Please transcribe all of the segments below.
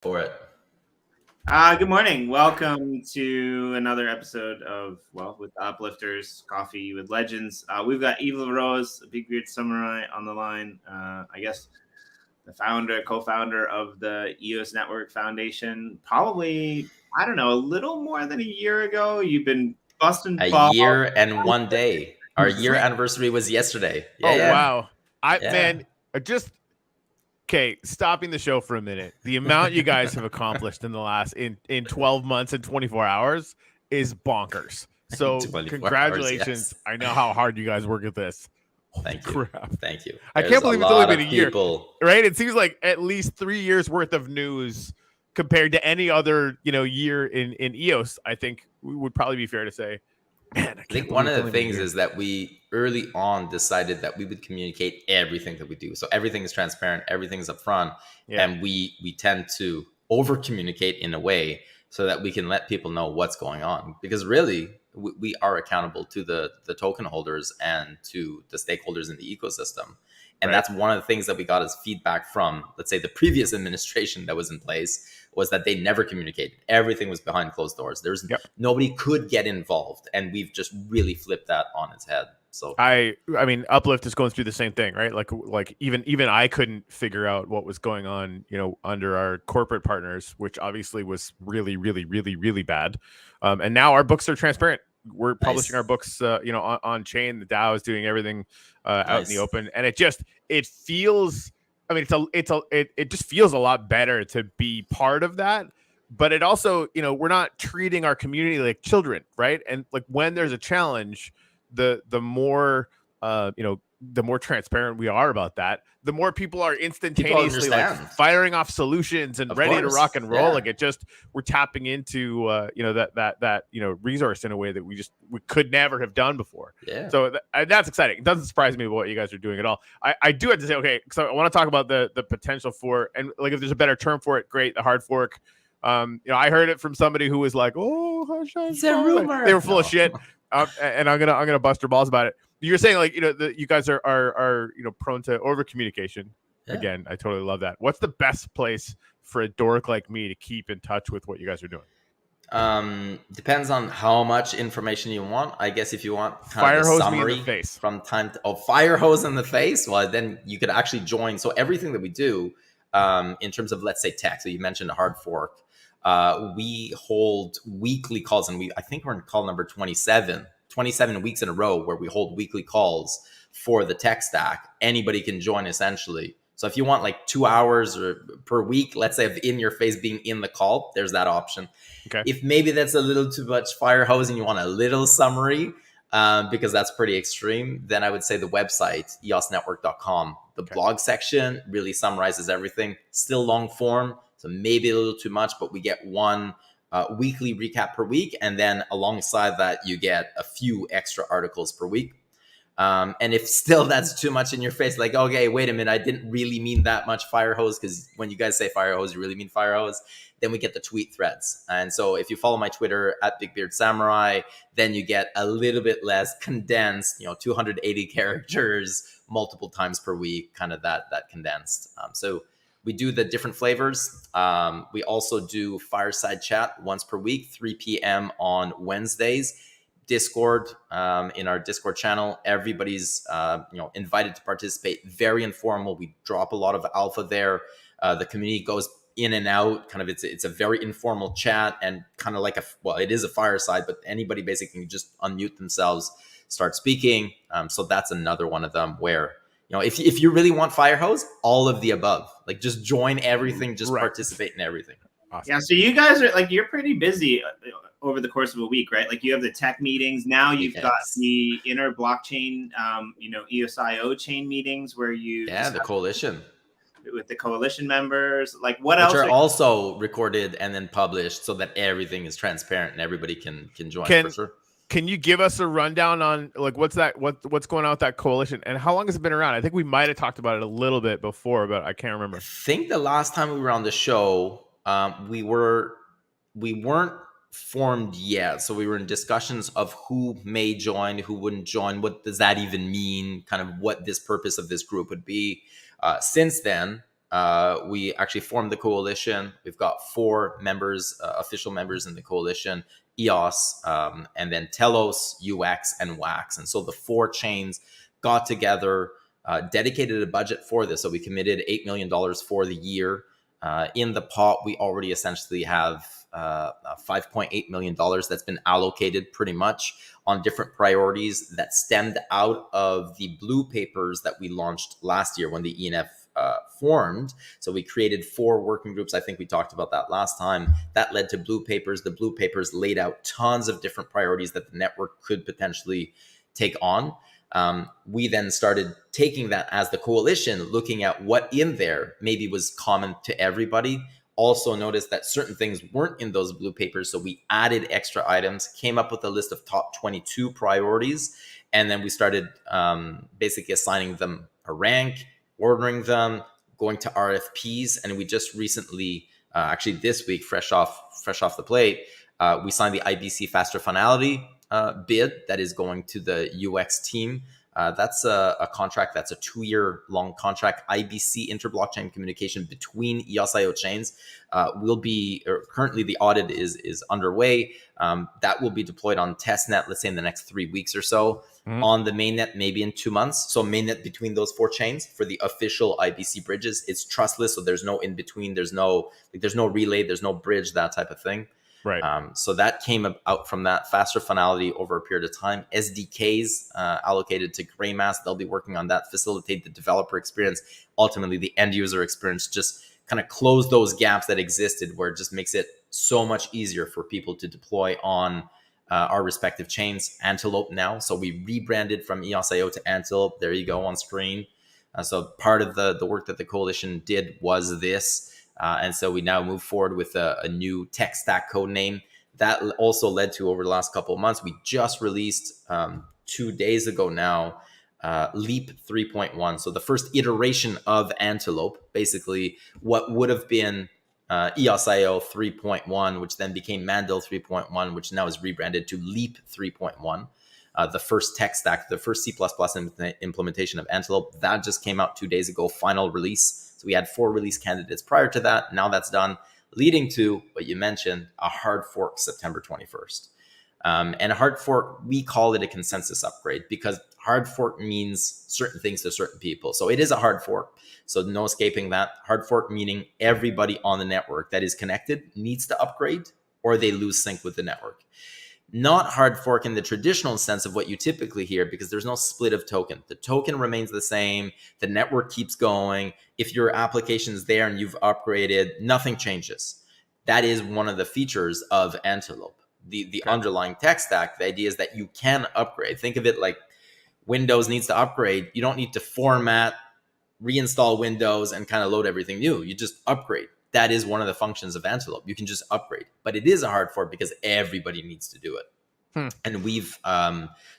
For it. Good morning. Welcome to another episode of with Uplifters, Coffee with Legends. We've got Yves La Rose, a big beard samurai, on the line. I guess the co-founder of the EOS Network Foundation. Probably, I don't know, a little more than a year ago. You've been busting A balls. year and 1 day. Our year anniversary was yesterday. Wow. Yeah. Okay, stopping the show for a minute. The amount you guys have accomplished in the last in 12 months and 24 hours is bonkers. So 24 congratulations. hours, yes. I know how hard you guys work at this. Thank you. Crap. Thank you. I can't believe it's only been a year. People. Right? It seems like at least 3 years worth of news compared to any other, year in EOS. I think would probably be fair to say. Man, I think one of the things is that we early on decided that we would communicate everything that we do. So everything is transparent, everything's upfront, and we tend to over communicate in a way so that we can let people know what's going on. Because really, we are accountable to the token holders and to the stakeholders in the ecosystem. And that's one of the things that we got as feedback from, let's say, the previous administration that was in place, was that they never communicated. Everything was behind closed doors. Nobody could get involved. And we've just really flipped that on its head. So I mean, Uplift is going through the same thing, right? Like even I couldn't figure out what was going on, under our corporate partners, which obviously was really, really, really, really bad. And now our books are transparent. We're publishing our books, on chain. The DAO is doing everything out in the open, and it feels. I mean, it just feels a lot better to be part of that. But it also, we're not treating our community like children, right? And like when there's a challenge, the more the more transparent we are about that, the more people are instantaneously firing off solutions and ready to rock and roll. Like we're tapping into that resource in a way that we could never have done before. So that's exciting. It doesn't surprise me what you guys are doing at all. I do have to say, okay, so I want to talk about the potential for, and like if there's a better term for it, great, the hard fork. I heard it from somebody who was like, "Oh, it's a rumor." They were full of shit. And I'm gonna bust your balls about it. You're saying like you guys are prone to over communication. Again, I totally love that. What's the best place for a dork like me to keep in touch with what you guys are doing? Depends on how much information you want. I guess if you want fire hose summary me in the face from time to fire hose in the face, well then you could actually join. So everything that we do in terms of, let's say, tech. So you mentioned a hard fork. We hold weekly calls, and I think we're in call number 27 weeks in a row where we hold weekly calls for the tech stack. Anybody can join, essentially. So if you want like 2 hours per week, let's say, of in your face being in the call, there's that option. Okay. If maybe that's a little too much fire hose and you want a little summary, because that's pretty extreme, then I would say the website, eosnetwork.com. The blog section really summarizes everything. Still long form, so maybe a little too much, but we get one weekly recap per week. And then alongside that, you get a few extra articles per week. And if still that's too much in your face, like, okay, wait a minute, I didn't really mean that much fire hose, because when you guys say fire hose, you really mean fire hose, then we get the tweet threads. And so if you follow my Twitter at BigBeardSamurai, then you get a little bit less condensed, 280 characters multiple times per week, kind of that condensed. So we do the different flavors. We also do fireside chat once per week, 3 p.m. on Wednesdays. Discord, in our Discord channel, everybody's invited to participate. Very informal. We drop a lot of alpha there. The community goes in and out. Kind of, it's a very informal chat, and kind of like it is a fireside, but anybody basically can just unmute themselves, start speaking. So that's another one of them where, if you really want fire hose, all of the above, like just join everything, just participate in everything. Awesome. Yeah. So you guys are you're pretty busy over the course of a week, right? Like you have the tech meetings. Now you've got the inner blockchain, EOSIO chain meetings where you the coalition with the coalition members. Like what else? Which are also recorded and then published so that everything is transparent and everybody can join for sure. Can you give us a rundown on like what's going on with that coalition and how long has it been around? I think we might have talked about it a little bit before, but I can't remember. I think the last time we were on the show, we weren't formed yet, so we were in discussions of who may join, who wouldn't join, what does that even mean, kind of what this purpose of this group would be. Since then, we actually formed the coalition. We've got 4 members, official members in the coalition: EOS, and then Telos, UX, and Wax. And so the 4 chains got together, dedicated a budget for this. So we committed $8 million for the year. In the pot, we already essentially have $5.8 million that's been allocated pretty much on different priorities that stemmed out of the blue papers that we launched last year when the ENF formed. So we created 4 working groups. I think we talked about that last time. That led to blue papers. The blue papers laid out tons of different priorities that the network could potentially take on. We then started taking that as the coalition, looking at what in there maybe was common to everybody. Also noticed that certain things weren't in those blue papers. So we added extra items, came up with a list of top 22 priorities. And then we started basically assigning them a rank, ordering them, going to RFPs. And we just recently, actually this week, fresh off the plate, we signed the IBC faster finality bid that is going to the UX team. That's a contract that's a 2-year long contract. IBC, interblockchain communication between EOS.io chains, will be, or currently the audit is underway. That will be deployed on testnet, let's say in the next 3 weeks or so. On the mainnet, maybe in 2 months. So mainnet between those 4 chains for the official IBC bridges, it's trustless. So there's no in between. There's no relay. There's no bridge, that type of thing. Right. So that came out from that faster finality over a period of time. SDKs allocated to Greymass. They'll be working on that, facilitate the developer experience, ultimately the end user experience, just kind of close those gaps that existed where it just makes it so much easier for people to deploy on our respective chains. Antelope now. So we rebranded from EOS.io to Antelope. There you go on screen. So part of the work that the coalition did was this. And so we now move forward with a new tech stack code name. That also led to, over the last couple of months, we just released 2 days ago now, Leap 3.1. So the first iteration of Antelope, basically what would have been EOS.io 3.1, which then became Mandel 3.1, which now is rebranded to Leap 3.1. The first tech stack, the first C++ implementation of Antelope, that just came out 2 days ago, final release. So we had 4 release candidates prior to that. Now that's done, leading to what you mentioned, a hard fork September 21st. And a hard fork, we call it a consensus upgrade because hard fork means certain things to certain people. So it is a hard fork. So no escaping that. Hard fork meaning everybody on the network that is connected needs to upgrade or they lose sync with the network. Not hard fork in the traditional sense of what you typically hear, because there's no split of token. The token remains the same. The network keeps going. If your application's there and you've upgraded, nothing changes. That is one of the features of Antelope. The underlying tech stack, the idea is that you can upgrade. Think of it like Windows needs to upgrade. You don't need to format, reinstall Windows, and kind of load everything new. You just upgrade. That is one of the functions of Antelope. You can just upgrade, but it is a hard fork because everybody needs to do it. And we've,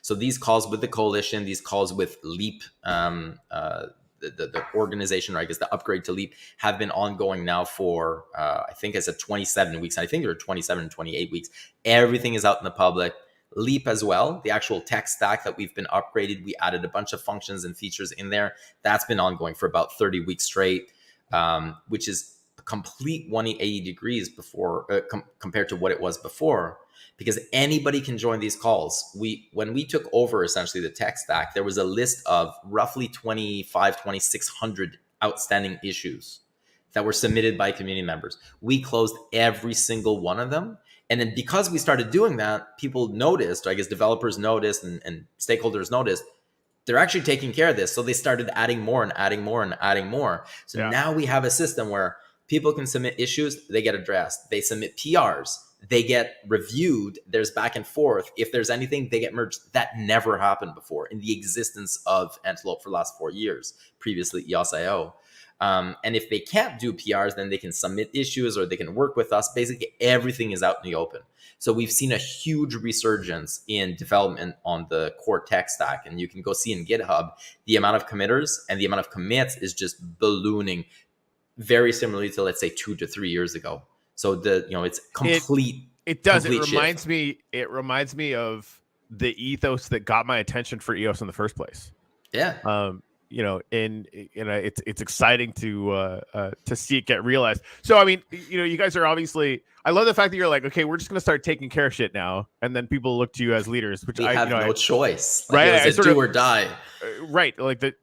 so these calls with the coalition, these calls with Leap, the organization, or I guess the upgrade to Leap, have been ongoing now for, I think it's 27 weeks. I think there are 27 and 28 weeks. Everything is out in the public. Leap as well, the actual tech stack that we've been upgraded. We added a bunch of functions and features in there. That's been ongoing for about 30 weeks straight, which is complete 180 degrees before compared to what it was before, because anybody can join these calls. When we took over essentially the tech stack, there was a list of roughly 2,600 outstanding issues that were submitted by community members. We closed every single one of them. And then because we started doing that, people noticed, or I guess developers noticed and stakeholders noticed, they're actually taking care of this. So they started adding more and adding more and adding more. So now we have a system where people can submit issues, they get addressed. They submit PRs, they get reviewed. There's back and forth. If there's anything, they get merged. That never happened before in the existence of Antelope for the last 4 years, previously EOS.io. And if they can't do PRs, then they can submit issues or they can work with us. Basically, everything is out in the open. So we've seen a huge resurgence in development on the core tech stack. And you can go see in GitHub, the amount of committers and the amount of commits is just ballooning, very similarly to, let's say, 2 to 3 years ago. So it's complete. It does. Complete It reminds me of the ethos that got my attention for EOS in the first place. Yeah. it's exciting to see it get realized. So I mean, you guys are obviously. I love the fact that you're like, okay, we're just gonna start taking care of shit now, and then people look to you as leaders, which we have no choice. Like, right? it was a do or die. Right, like the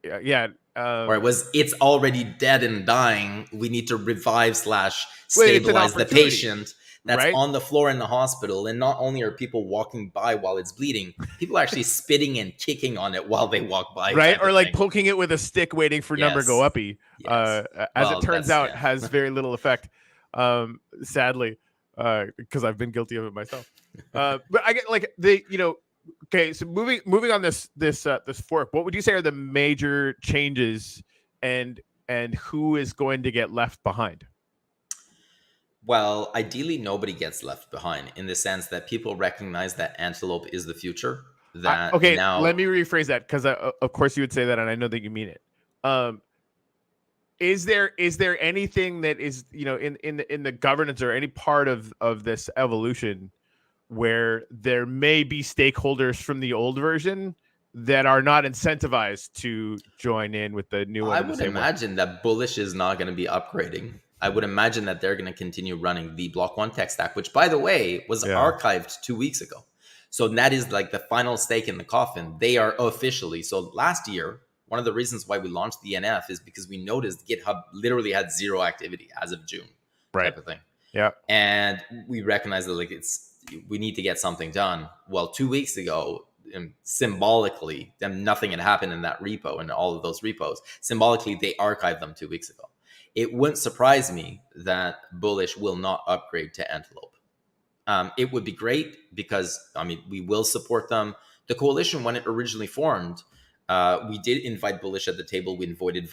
or it's already dead and dying. We need to revive / stabilize the patient that's on the floor in the hospital. And not only are people walking by while it's bleeding, people are actually spitting and kicking on it while they walk by. Right, or like poking it with a stick, waiting for number go uppy. Yes. As it turns out, has very little effect. Sadly, because I've been guilty of it myself. But I get like okay, so moving on this fork, what would you say are the major changes, and who is going to get left behind? Well, ideally, nobody gets left behind, in the sense that people recognize that Antelope is the future. That now, let me rephrase that, because of course you would say that, and I know that you mean it. Is there anything that is in the governance or any part of this evolution where there may be stakeholders from the old version that are not incentivized to join in with the new one? I would imagine that Bullish is not going to be upgrading. I would imagine that they're going to continue running the Block 1 tech stack, which, by the way, was archived 2 weeks ago. So that is like the final stake in the coffin. They are officially. So last year, one of the reasons why we launched the ENF is because we noticed GitHub literally had zero activity as of June, type of thing. Yeah. And we recognized that we need to get something done. Well, 2 weeks ago, symbolically, nothing had happened in that repo and all of those repos. Symbolically, they archived them 2 weeks ago. It wouldn't surprise me that Bullish will not upgrade to Antelope. It would be great because, we will support them. The coalition, when it originally formed, we did invite Bullish at the table. We invited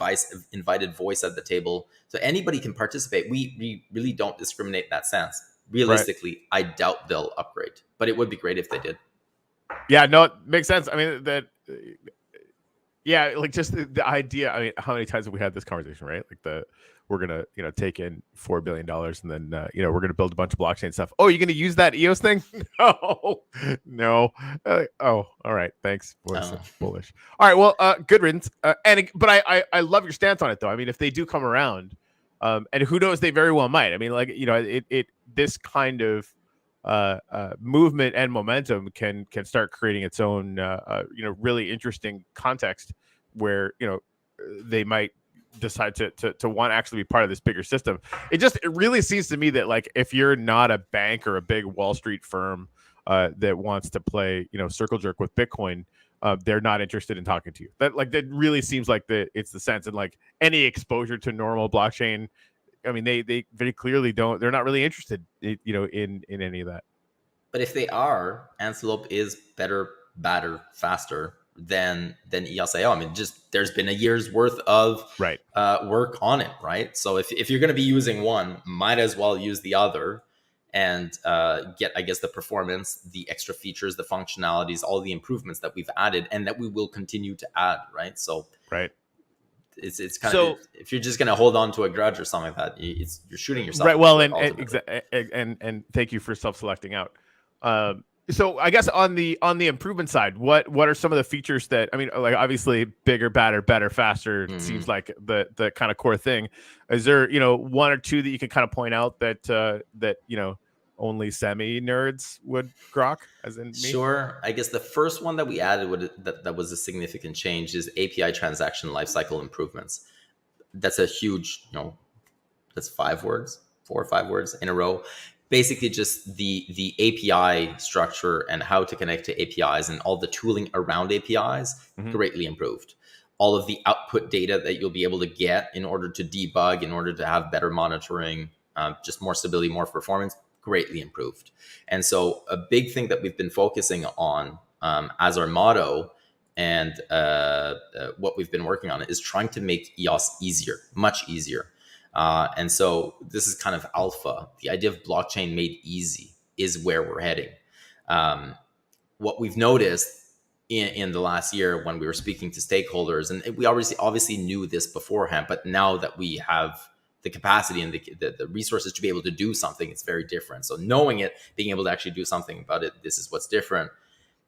Voice at the table. So anybody can participate. We really don't discriminate in that sense. Realistically, I doubt they'll upgrade, but it would be great if they did. Yeah, no, it makes sense. I mean, like just the idea. I mean, how many times have we had this conversation, right? Like we're gonna take in $4 billion and then we're gonna build a bunch of blockchain stuff. Oh, you're gonna use that EOS thing? No. All right, thanks. Bullish. All right, well, good riddance. But I love your stance on it, though. I mean, if they do come around, and who knows, they very well might. I mean, like this kind of movement and momentum can start creating its own really interesting context where they might decide to want to actually be part of this bigger system. It really seems to me that, like, if you're not a bank or a big Wall Street firm that wants to play circle jerk with Bitcoin, they're not interested in talking to you. That really seems like it's the sense. And like any exposure to normal blockchain, I mean, they very clearly don't. They're not really interested, in any of that. But if they are, Antelope is better, badder, faster than EOS EOS. I mean, just there's been a year's worth of work on it, right? So if you're going to be using one, might as well use the other and get, I guess, the performance, the extra features, the functionalities, all the improvements that we've added and that we will continue to add, right? So it's kind of, if you're just going to hold on to a grudge or something like that, you're shooting yourself. Right. Well, and thank you for self-selecting out. So I guess on the improvement side, what are some of the features that, I mean, like, obviously bigger, badder, better, faster seems like the kind of core thing. Is there, one or two that you can kind of point out that only semi nerds would grok, as in me? Sure. I guess the first one that we added that was a significant change is API transaction lifecycle improvements. That's a huge, that's 4 or 5 words in a row. Basically just the API structure and how to connect to APIs and all the tooling around APIs greatly improved. All of the output data that you'll be able to get in order to debug, in order to have better monitoring, just more stability, more performance, greatly improved. And so a big thing that we've been focusing on as our motto and what we've been working on is trying to make EOS easier, much easier. And so this is kind of alpha. The idea of blockchain made easy is where we're heading. What we've noticed in the last year when we were speaking to stakeholders, and we obviously knew this beforehand, but now that we have the capacity and the resources to be able to do something, it's very different. So knowing it, being able to actually do something about it, this is what's different.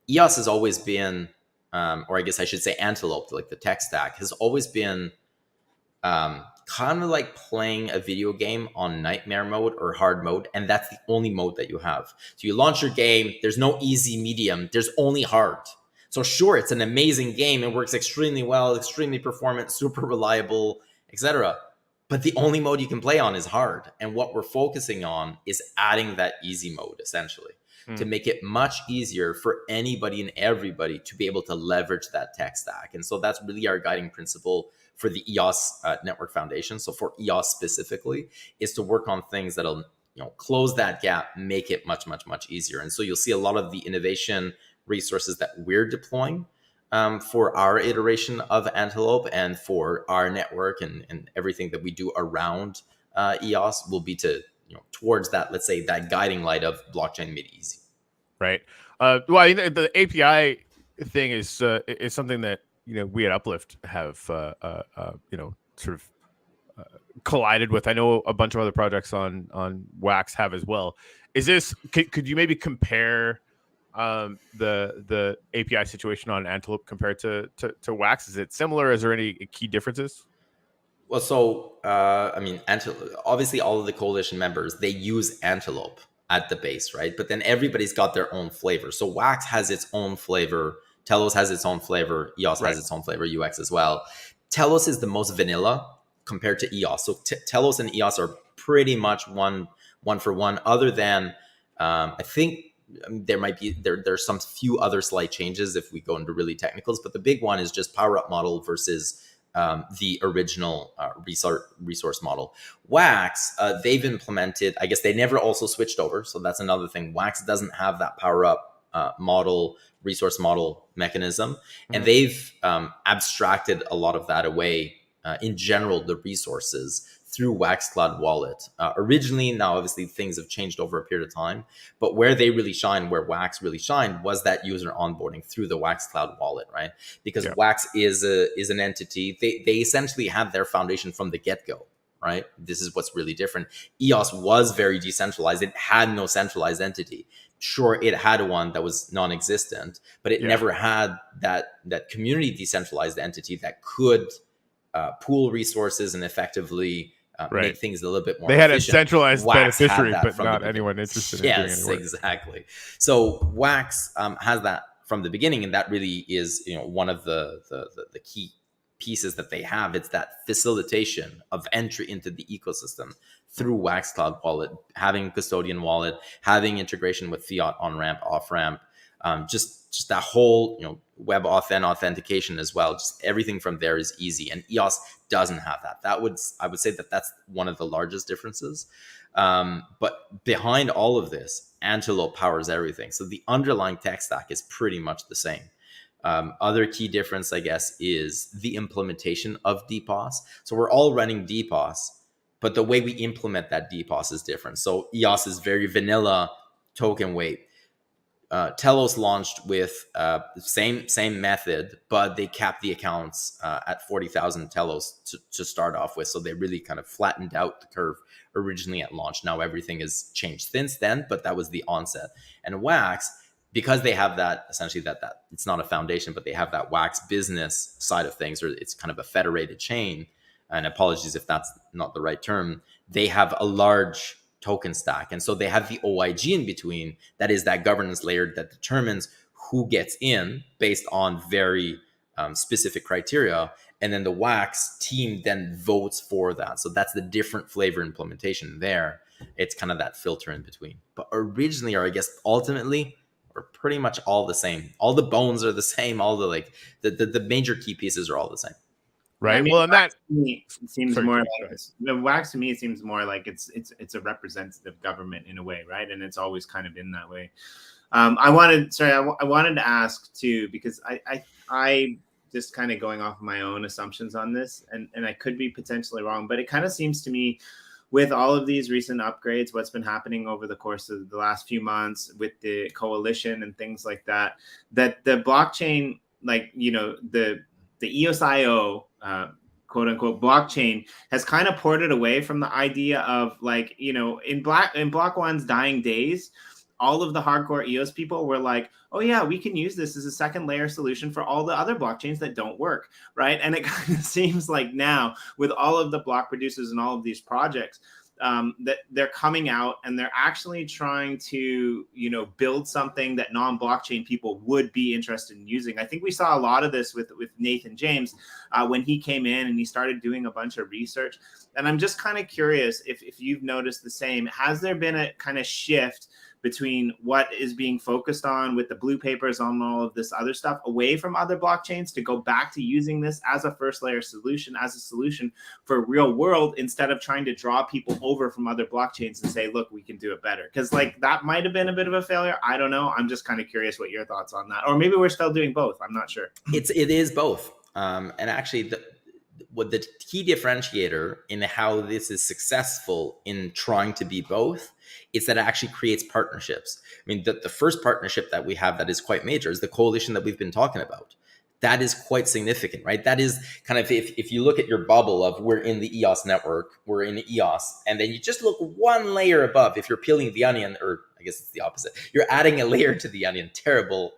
EOS has always been or I guess I should say Antelope, like the tech stack, has always been kind of like playing a video game on nightmare mode or hard mode, and that's the only mode that you have. So you launch your game, there's no easy, medium, there's only hard. So sure, it's an amazing game, it works extremely well, extremely performant, super reliable, etc. But the only mode you can play on is hard. And what we're focusing on is adding that easy mode, essentially, to make it much easier for anybody and everybody to be able to leverage that tech stack. And so that's really our guiding principle for the EOS Network Foundation. So for EOS specifically, is to work on things that'll close that gap, make it much, much, much easier. And so you'll see a lot of the innovation resources that we're deploying for our iteration of Antelope and for our network and everything that we do around EOS will be to towards that, let's say, that guiding light of blockchain made easy. Right. Well, I mean, the API thing is something that we at Uplift have sort of collided with. I know a bunch of other projects on Wax have as well. Is this could you maybe compare the API situation on Antelope compared to Wax? Is it similar? Is there any key differences? Well, so I mean, obviously all of the coalition members, they use Antelope at the base, right? But then everybody's got their own flavor. So Wax has its own flavor, Telos has its own flavor, EOS has its own flavor, UX as well. Telos is the most vanilla compared to EOS. So Telos and EOS are pretty much one for one, other than I think there might be there's some few other slight changes if we go into really technicals, but the big one is just power up model versus the original resource model. Wax, they've implemented, I guess they never also switched over. So that's another thing. Wax doesn't have that power up model, resource model mechanism. And they've abstracted a lot of that away in general, the resources through Wax Cloud Wallet. Originally, now obviously things have changed over a period of time, but where they really shine, where Wax really shined, was that user onboarding through the Wax Cloud Wallet, right? Because Wax is an entity. They essentially have their foundation from the get-go, right? This is what's really different. EOS was very decentralized. It had no centralized entity. Sure, it had one that was non-existent, but it never had that community decentralized entity that could pool resources and effectively make things a little bit more efficient. They had a centralized Wax beneficiary, but not anyone interested in doing any work. Yes, exactly. So Wax has that from the beginning, and that really is one of the key pieces that they have. It's that facilitation of entry into the ecosystem through Wax Cloud Wallet, having custodian wallet, having integration with fiat on ramp, off ramp, just that whole web authentication as well. Just everything from there is easy, and EOS doesn't have that. I would say that's one of the largest differences. But behind all of this, Antelope powers everything. So the underlying tech stack is pretty much the same. Other key difference, I guess, is the implementation of DPoS. So we're all running DPoS, but the way we implement that DPoS is different. So EOS is very vanilla token weight. Telos launched with same method, but they capped the accounts at 40,000 Telos to start off with. So they really kind of flattened out the curve originally at launch. Now everything has changed since then, but that was the onset. And Wax, because they have that, essentially that it's not a foundation, but they have that Wax business side of things, or it's kind of a federated chain. And apologies if that's not the right term. They have a large token stack. And so they have the OIG in between. That is that governance layer that determines who gets in based on very specific criteria. And then the Wax team then votes for that. So that's the different flavor implementation there. It's kind of that filter in between. But originally, or I guess ultimately, we're pretty much all the same. All the bones are the same. All the the major key pieces are all the same. Right. I mean, well, and that seems more like the Wax to me. It seems more like it's a representative government in a way, right? And it's always kind of been that way. I wanted to ask too, because I just kind of going off of my own assumptions on this, and I could be potentially wrong, but it kind of seems to me, with all of these recent upgrades, what's been happening over the course of the last few months with the coalition and things like that, that the blockchain, like the EOS quote unquote blockchain has kind of ported away from the idea of in Block One's dying days all of the hardcore EOS people were like, oh yeah, we can use this as a second layer solution for all the other blockchains that don't work, right? And it kind of seems like now with all of the block producers and all of these projects, that they're coming out and they're actually trying to, build something that non-blockchain people would be interested in using. I think we saw a lot of this with Nathan James when he came in and he started doing a bunch of research. And I'm just kind of curious if you've noticed the same. Has there been a kind of shift between what is being focused on with the blue papers on all of this other stuff away from other blockchains to go back to using this as a first layer solution, as a solution for real world, instead of trying to draw people over from other blockchains and say, look, we can do it better? Because like that might have been a bit of a failure. I don't know. I'm just kind of curious what your thoughts on that. Or maybe we're still doing both. I'm not sure. It is both. And actually what the key differentiator in how this is successful in trying to be both is that it actually creates partnerships. I mean, the first partnership that we have that is quite major is the coalition that we've been talking about. That is quite significant, right? That is kind of, if you look at your bubble of we're in the EOS network, we're in EOS, and then you just look one layer above, if you're peeling the onion, or I guess it's the opposite, you're adding a layer to the onion. Terrible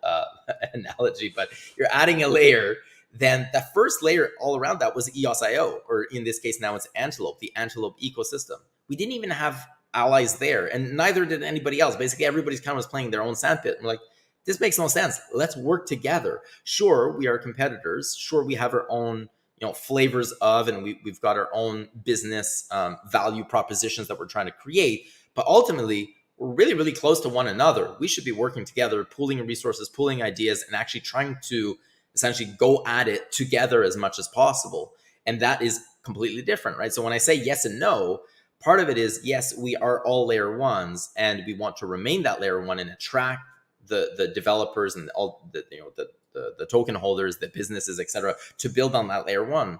analogy, but you're adding a layer. Then the first layer all around that was EOS.io, or in this case now it's Antelope, the Antelope ecosystem. We didn't even have allies there, and neither did anybody else. Basically, everybody's kind of was playing their own sandpit. We're like, this makes no sense. Let's work together. Sure, we are competitors. Sure, we have our own flavors of, and we've got our own business value propositions that we're trying to create. But ultimately, we're really, really close to one another. We should be working together, pooling resources, pooling ideas, and actually trying to essentially go at it together as much as possible. And that is completely different, right? So when I say yes and no, part of it is, yes, we are all layer ones and we want to remain that layer one and attract the developers and all the token holders, the businesses, etc., to build on that layer one.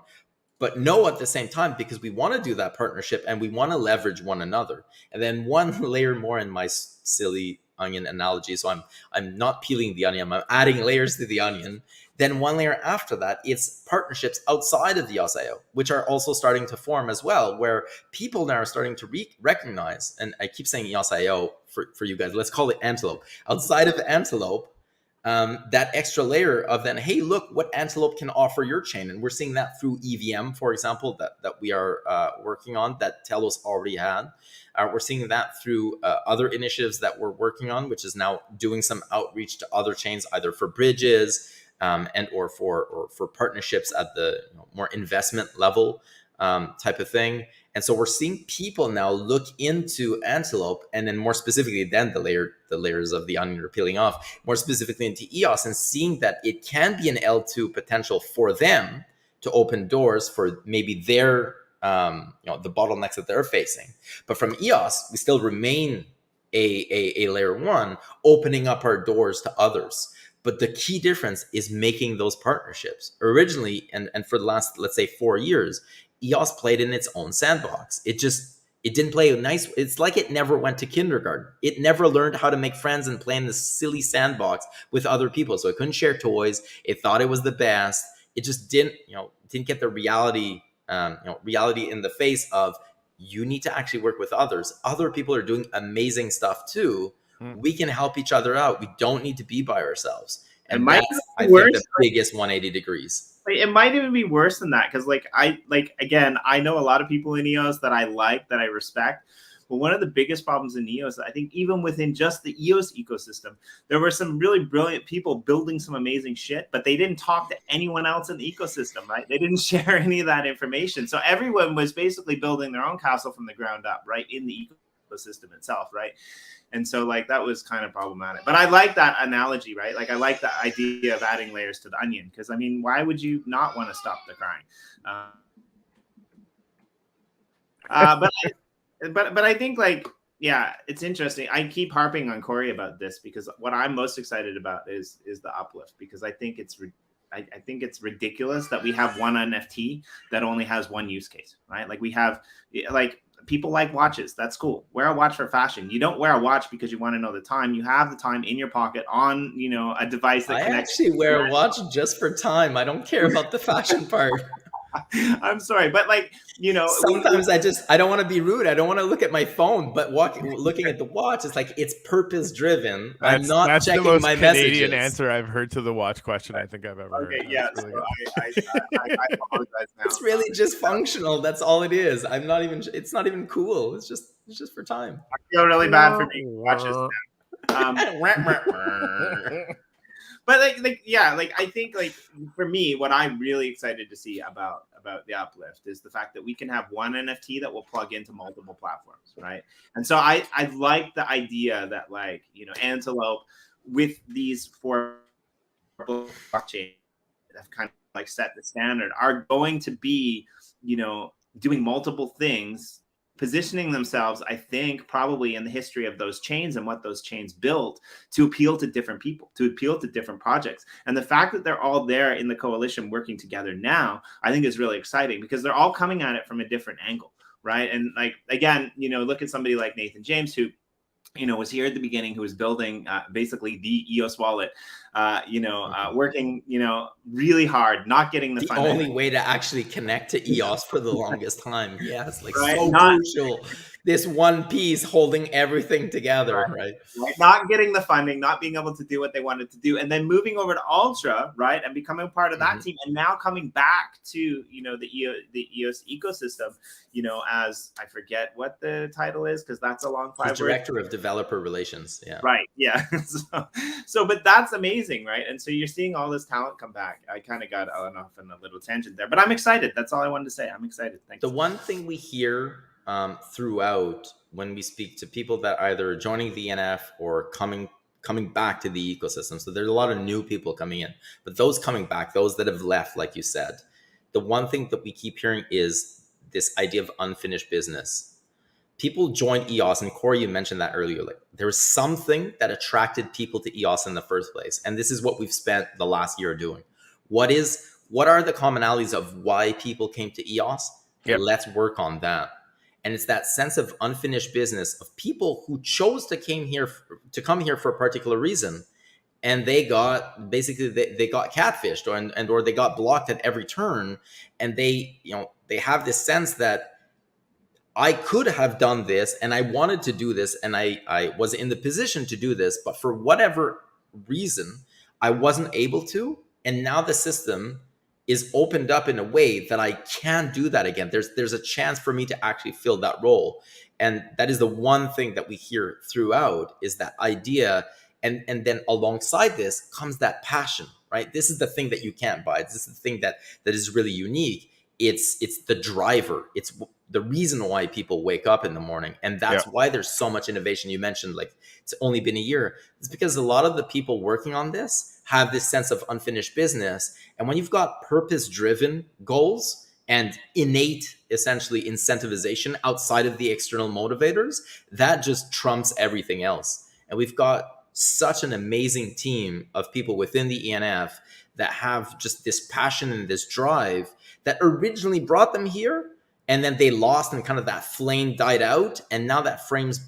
But no, at the same time, because we want to do that partnership and we want to leverage one another. And then one layer more in my silly onion analogy. So I'm not peeling the onion, I'm adding layers to the onion. Then one layer after that, it's partnerships outside of the EOS.io, which are also starting to form as well, where people now are starting to recognize, and I keep saying EOS.io for you guys, let's call it Antelope. Outside of Antelope, that extra layer of then, hey, look what Antelope can offer your chain. And we're seeing that through EVM, for example, that we are working on, that Telos already had. We're seeing that through other initiatives that we're working on, which is now doing some outreach to other chains, either for bridges, and or for partnerships at the more investment level type of thing. And so we're seeing people now look into Antelope, and then more specifically then the layers of the onion are peeling off, more specifically into EOS, and seeing that it can be an L2 potential for them to open doors for maybe their the bottlenecks that they're facing. But from EOS, we still remain a layer one, opening up our doors to others. But the key difference is making those partnerships. Originally, and for the last, let's say, 4 years, EOS played in its own sandbox. It didn't play nice. It's like it never went to kindergarten. It never learned how to make friends and play in this silly sandbox with other people. So it couldn't share toys. It thought it was the best. It just didn't get the reality in the face of, you need to actually work with others. Other people are doing amazing stuff too. We can help each other out. We don't need to be by ourselves. And that's, I think, the biggest 180 degrees. It might even be worse than that, because again, I know a lot of people in EOS that I like, that I respect. But one of the biggest problems in EOS, I think, even within just the EOS ecosystem, there were some really brilliant people building some amazing shit, but they didn't talk to anyone else in the ecosystem, right? They didn't share any of that information. So everyone was basically building their own castle from the ground up, right, in the ecosystem itself, right? And so that was kind of problematic. But I like that analogy, right? I like the idea of adding layers to the onion, because I mean, why would you not want to stop the crying? But I think it's interesting. I keep harping on Corey about this, because what I'm most excited about is the uplift, because I think it's ridiculous that we have one NFT that only has one use case, right? We have people like watches. That's cool. Wear a watch for fashion. You don't wear a watch because you want to know the time. You have the time in your pocket on, a device that connects. I actually wear a watch just for time. I don't care about the fashion part. I'm sorry, but like, you know, sometimes I don't want to be rude. I don't want to look at my phone, but looking at the watch, it's like it's purpose driven. I'm not That's the checking most my Canadian messages. answer I've heard to the watch question I think I've ever heard. Okay, yeah. Really So I apologize now. It's really just functional. That's all it is. It's not even cool. It's just for time. I feel really bad for being watches now. But like yeah, like I think like for me, what I'm really excited to see about the Uplift is the fact that we can have one NFT that will plug into multiple platforms, right? And so I like the idea that, like, you know, Antelope with these 4 blockchains that have kind of like set the standard are going to be, you know, doing multiple things, positioning themselves, I think, probably in the history of those chains and what those chains built to appeal to different people, to appeal to different projects. And the fact that they're all there in the coalition working together now, I think is really exciting because they're all coming at it from a different angle, right? And like, again, you know, look at somebody like Nathan James, who, you know, was here at the beginning, who was building basically the EOS wallet, working, you know, really hard, not getting the funding. Only way to actually connect to EOS for the longest time. Yeah, it's like right? so crucial. This one piece holding everything together, right? Not getting the funding, not being able to do what they wanted to do, and then moving over to Ultra, right, and becoming part of that team, and now coming back to, you know, the EOS ecosystem, you know, as I forget what the title is because that's a long 5 words. Director of Developer Relations. Yeah. Right. Yeah. So, but that's amazing, right? And so you're seeing all this talent come back. I kind of got off on a little tangent there, but I'm excited. That's all I wanted to say. I'm excited. Thanks. The one thing we hear throughout when we speak to people that either are joining the ENF or coming back to the ecosystem. So there's a lot of new people coming in, but those coming back, those that have left, like you said, the one thing that we keep hearing is this idea of unfinished business. People join EOS, and Corey, you mentioned that earlier. Like there's something that attracted people to EOS in the first place, and this is what we've spent the last year doing. What are the commonalities of why people came to EOS? Yep. Let's work on that. And it's that sense of unfinished business of people who chose to come here for a particular reason, and they got catfished or they got blocked at every turn, and they have this sense that I could have done this and I wanted to do this and I was in the position to do this, but for whatever reason I wasn't able to, and now the system is opened up in a way that I can do that again. There's a chance for me to actually fill that role. And that is the one thing that we hear throughout, is that idea. And then alongside this comes that passion, right? This is the thing that you can't buy. This is the thing that is really unique. It's the driver. It's the reason why people wake up in the morning. And that's why there's so much innovation. You mentioned like it's only been a year. It's because a lot of the people working on this have this sense of unfinished business. And when you've got purpose-driven goals and innate, essentially, incentivization outside of the external motivators, that just trumps everything else. And we've got such an amazing team of people within the ENF that have just this passion and this drive that originally brought them here, and then they lost and kind of that flame died out, and now that flame's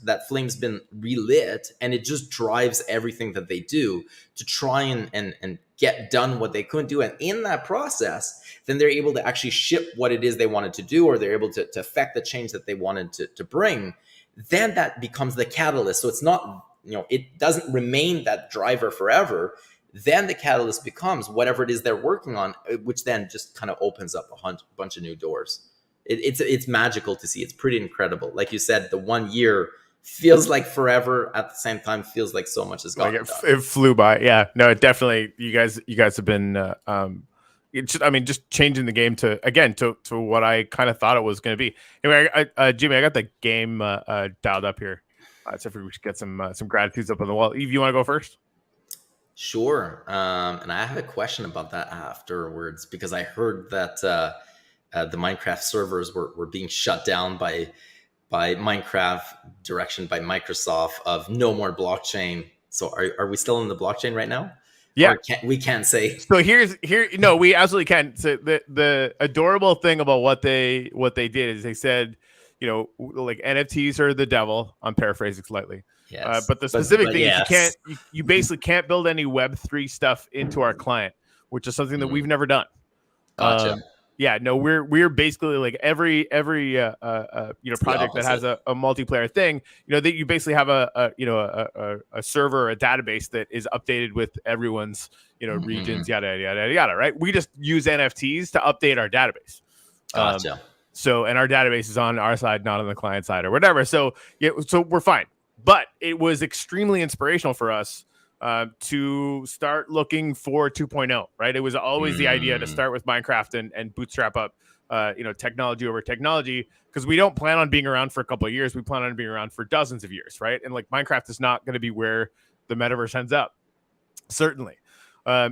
been relit, and it just drives everything that they do to try and get done what they couldn't do. And in that process, then they're able to actually ship what it is they wanted to do, or they're able to affect the change that they wanted to bring. Then that becomes the catalyst. So it's not, it doesn't remain that driver forever. Then the catalyst becomes whatever it is they're working on, which then just kind of opens up a bunch of new doors. It's magical to see. It's pretty incredible. Like you said, the 1 year feels like forever. At the same time, feels like so much has gone. It flew by. Yeah, no, it definitely. You guys have been. Just changing the game to what I kind of thought it was going to be. Anyway, Jimmy, I got the game dialed up here. So if we should get some gratitudes up on the wall. Eve, you want to go first? Sure. And I have a question about that afterwards, because I heard that the Minecraft servers were being shut down by Minecraft, direction by Microsoft, of no more blockchain. So are we still in the blockchain right now? Yeah, we can't say. So no, we absolutely can. So the adorable thing about what they did is they said, like NFTs are the devil. I'm paraphrasing slightly. Yes. But the specific thing is you basically can't build any Web3 stuff into our client, which is something that we've never done. Gotcha. yeah, no, we're basically like every project that has a multiplayer thing, that you basically have a server, a database that is updated with everyone's regions, yada yada yada, right? We just use NFTs to update our database. Gotcha. And our database is on our side, not on the client side or whatever. So we're fine. But it was extremely inspirational for us to start looking for 2.0, right? It was always the idea to start with Minecraft and bootstrap up, technology over technology, because we don't plan on being around for a couple of years. We plan on being around for dozens of years, right? And like Minecraft is not going to be where the metaverse ends up, certainly.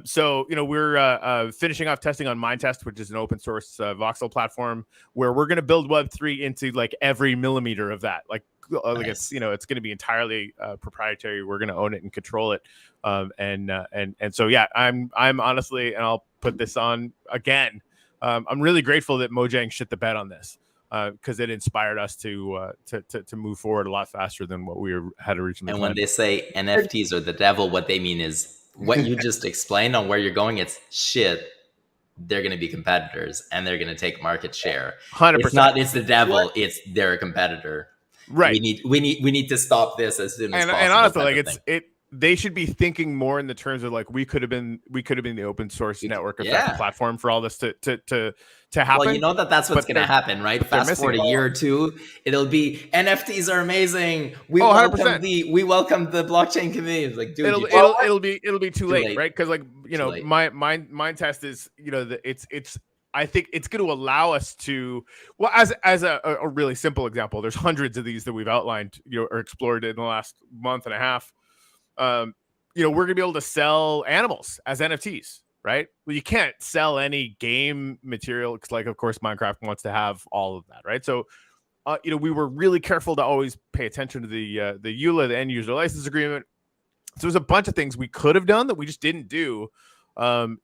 So we're finishing off testing on Mindtest, which is an open source voxel platform where we're going to build Web3 into like every millimeter of that. Like nice. It's going to be entirely proprietary. We're going to own it and control it. And so yeah, I'm honestly, and I'll put this on again. I'm really grateful that Mojang shit the bed on this because it inspired us to move forward a lot faster than what we had originally. And when they say NFTs are the devil, what they mean is what you just explained on where you're going. It's shit. They're going to be competitors and they're going to take market share. 100%. It's the devil. It's they're a competitor. Right. We need to stop this as soon as possible. And honestly, like they should be thinking more in the terms of like we could have been the open source network effect platform for all this to happen. Well, that's what's going to happen, right? Fast forward a year or two, it'll be NFTs are amazing. We welcome the blockchain community. It's like, dude, it'll be too late, right? Because like my test is I think it's going to allow us to, well, as a really simple example, there's hundreds of these that we've outlined, or explored in the last month and a half. We're going to be able to sell animals as NFTs, right? Well, you can't sell any game material because, like, of course, Minecraft wants to have all of that, right? So, we were really careful to always pay attention to the EULA, the end user license agreement. So there's a bunch of things we could have done that we just didn't do. For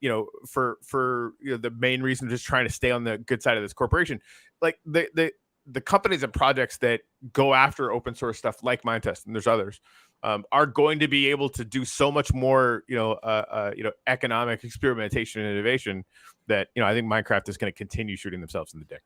the main reason, just trying to stay on the good side of this corporation, like the companies and projects that go after open source stuff like Mindtest, and there's others, are going to be able to do so much more, economic experimentation and innovation that, I think Minecraft is going to continue shooting themselves in the dick,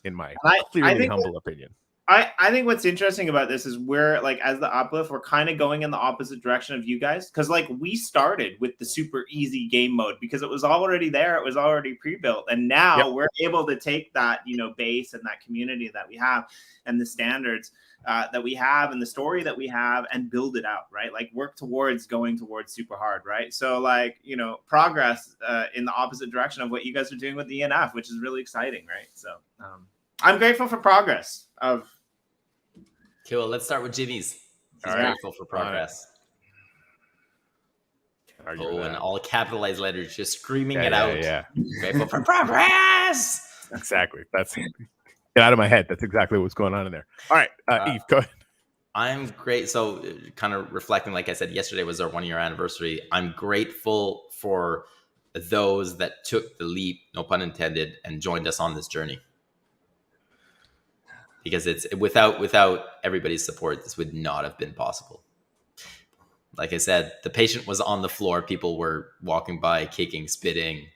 in my clearly humble opinion. I think what's interesting about this is we're like, as the Uplift, we're kind of going in the opposite direction of you guys. Because like we started with the super easy game mode because it was already there. It was already pre-built. And now we're able to take that, base and that community that we have and the standards that we have and the story that we have and build it out, right? Like work towards going towards super hard, right? So like, progress in the opposite direction of what you guys are doing with the ENF, which is really exciting, right? So I'm grateful for progress of. Cool. Let's start with Jimmy's. He's grateful for progress. And all capitalized letters, just screaming it out. Yeah. Grateful for progress. Exactly. That's get out of my head. That's exactly what's going on in there. All right, Yves, go ahead. I'm great. So, kind of reflecting, like I said, yesterday was our 1-year anniversary. I'm grateful for those that took the leap, no pun intended, and joined us on this journey. Because it's without everybody's support, this would not have been possible. Like I said, the patient was on the floor. People were walking by, kicking, spitting,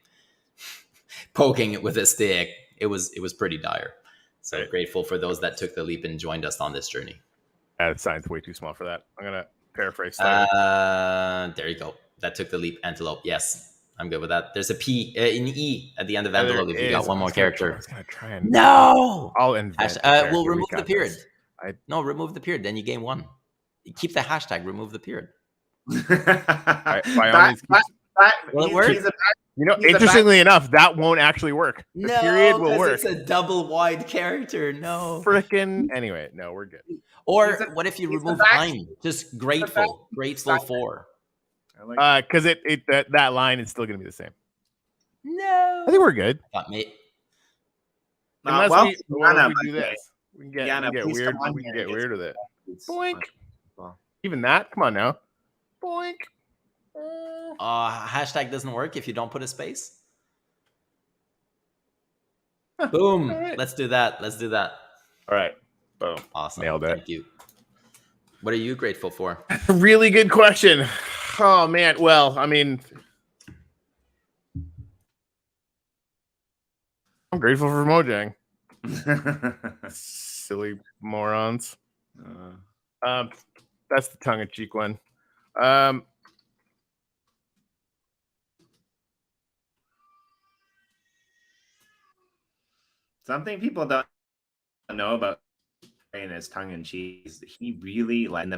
poking it with a stick. It was pretty dire. So grateful for those that took the leap and joined us on this journey. That sign's way too small for that. I'm gonna paraphrase that. There you go. That took the leap. Antelope. Yes. I'm good with that. There's a P, an E at the end of envelope if you got one more character. I was gonna try and I'll invent. We'll remove the period. Remove the period. Then you gain one. Keep the hashtag. Remove the period. By all means, will it work? Interestingly enough, that won't actually work. The period will work. It's a double wide character. No. Frickin'. Anyway, no, we're good. Or what if you remove I'm? Just grateful. Grateful for. Because that line is still going to be the same. No, I think we're good. Unless we do this, we can get weird. We can get weird with it. Boink. Even that. Come on now. Boink. Hashtag doesn't work if you don't put a space. Boom. Right. Let's do that. All right. Boom. Awesome. Nailed it. Thank you. What are you grateful for? Really good question. Oh man, well, I mean, grateful for Mojang. Silly morons. That's the tongue-in-cheek one. Something people don't know about in his tongue in cheek, he really, like, in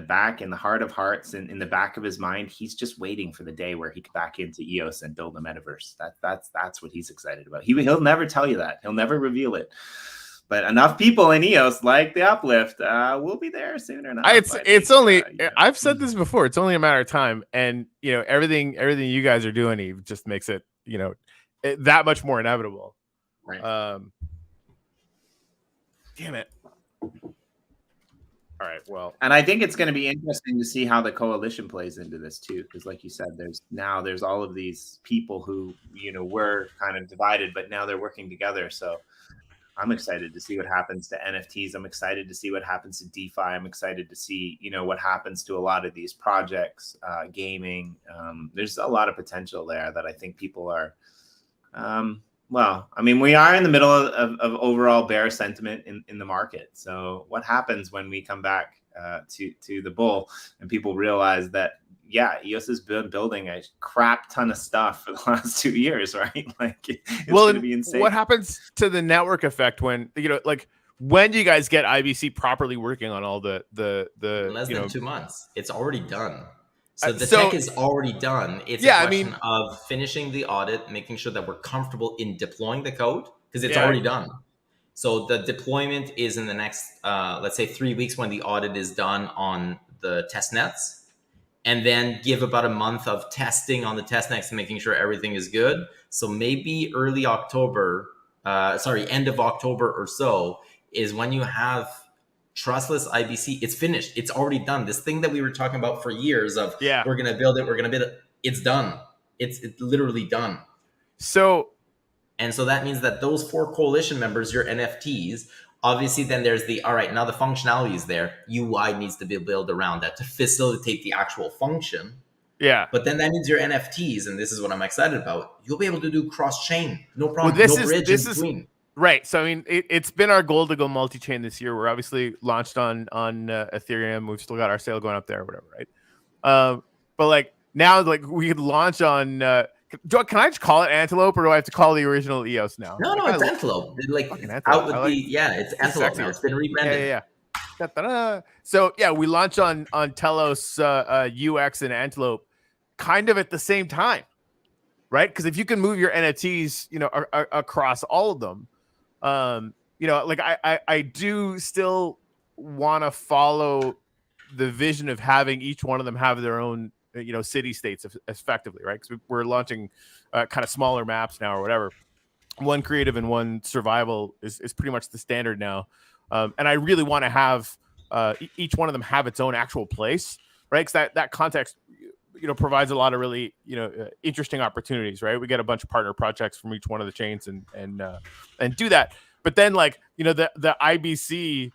the heart of hearts, and in the back of his mind, he's just waiting for the day where he can back into EOS and build a metaverse. That's what he's excited about. He'll never tell you that. He'll never reveal it. But enough people in EOS like the Uplift will be there soon enough. It's only I've said this before. It's only a matter of time, and everything you guys are doing, Eve, just makes it that much more inevitable. Right. Damn it. All right, well, and I think it's going to be interesting to see how the coalition plays into this too, because like you said, there's all of these people who were kind of divided, but now they're working together. So I'm excited to see what happens to NFTs. I'm excited to see what happens to DeFi. I'm excited to see what happens to a lot of these projects, gaming. There's a lot of potential there that I think people are. Well, I mean, we are in the middle of overall bear sentiment in the market. So what happens when we come back to the bull and people realize that, yeah, EOS has been building a crap ton of stuff for the last 2 years, right? Like, it's going to be insane. What happens to the network effect when, when do you guys get IBC properly working on all the less than 2 months? It's already done. So the tech is already done. It's a question of finishing the audit, making sure that we're comfortable in deploying the code, because it's already done. So the deployment is in the next, let's say 3 weeks, when the audit is done on the test nets, and then give about a month of testing on the test nets and making sure everything is good. So maybe end of October or so is when you have trustless IBC. It's finished. It's already done. This thing that we were talking about for years of we're going to build it. It's done. It's literally done. So that means that those 4 coalition members, your NFTs, obviously then there's now the functionality is there. UI needs to be built around that to facilitate the actual function. Yeah. But then that means your NFTs, and this is what I'm excited about, you'll be able to do cross-chain. No problem. No bridge in between. Right. So, I mean, it's been our goal to go multi-chain this year. We're obviously launched on Ethereum. We've still got our sale going up there or whatever, right? But now, we could launch on can I just call it Antelope, or do I have to call the original EOS now? No, it's Antelope. It's Antelope now. It's been rebranded. Yeah. So we launch on Telos, UX, and Antelope kind of at the same time, right? Because if you can move your NFTs, across all of them, I do still want to follow the vision of having each one of them have their own, city states effectively, right? Because we're launching kind of smaller maps now or whatever. One creative and one survival is pretty much the standard now. And I really want to have each one of them have its own actual place, right? Because that context, provides a lot of really, interesting opportunities, right? We get a bunch of partner projects from each one of the chains and do that. But then, the IBC,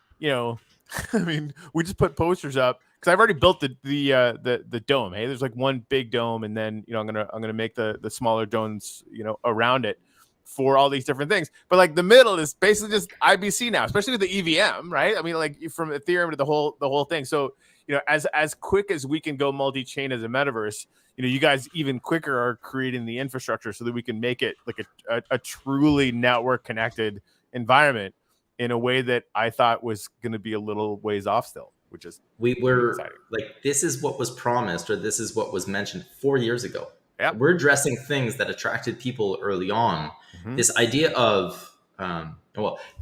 I mean, we just put posters up because I've already built the dome. Hey, there's one big dome, and then I'm gonna make the smaller domes, around it for all these different things. But the middle is basically just IBC now, especially with the EVM, right? I mean, from Ethereum to the whole thing. So as quick as we can go multi-chain as a metaverse, you guys even quicker are creating the infrastructure so that we can make it a truly network connected environment in a way that I thought was going to be a little ways off still, which is exciting. This is what was promised, or this is what was mentioned 4 years ago. Yep. We're addressing things that attracted people early on. Mm-hmm. This idea of,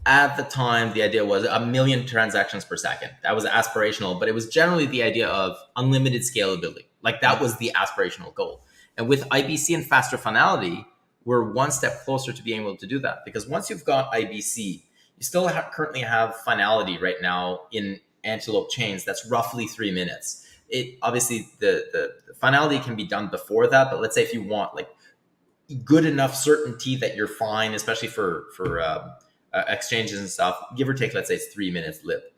at the time, the idea was 1 million transactions per second. That was aspirational, but it was generally the idea of unlimited scalability. That was the aspirational goal. And with IBC and faster finality, we're one step closer to being able to do that. Because once you've got IBC, you still currently have finality right now in Antelope chains. That's roughly 3 minutes. It obviously the finality can be done before that, but let's say if you want good enough certainty that you're fine, especially for exchanges and stuff, give or take, let's say it's 3 minutes lip.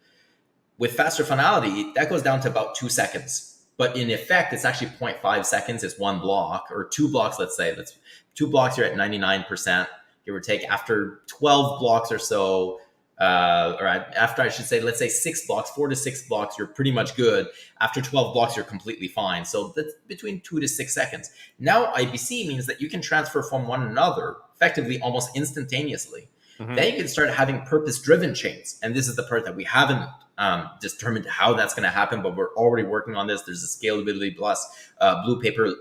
With faster finality, that goes down to about 2 seconds. But in effect, it's actually 0.5 seconds. It's one block or 2 blocks. Let's say that's 2 blocks. You're at 99%. give or take. After 12 blocks or so, or after I should say, let's say 6 blocks, 4 to 6 blocks, you're pretty much good. After 12 blocks, you're completely fine. So that's between 2 to 6 seconds. Now IBC means that you can transfer from one another effectively almost instantaneously. Then you can start having purpose-driven chains. And this is the part that we haven't determined how that's going to happen, but we're already working on this. There's a scalability plus Blue Paper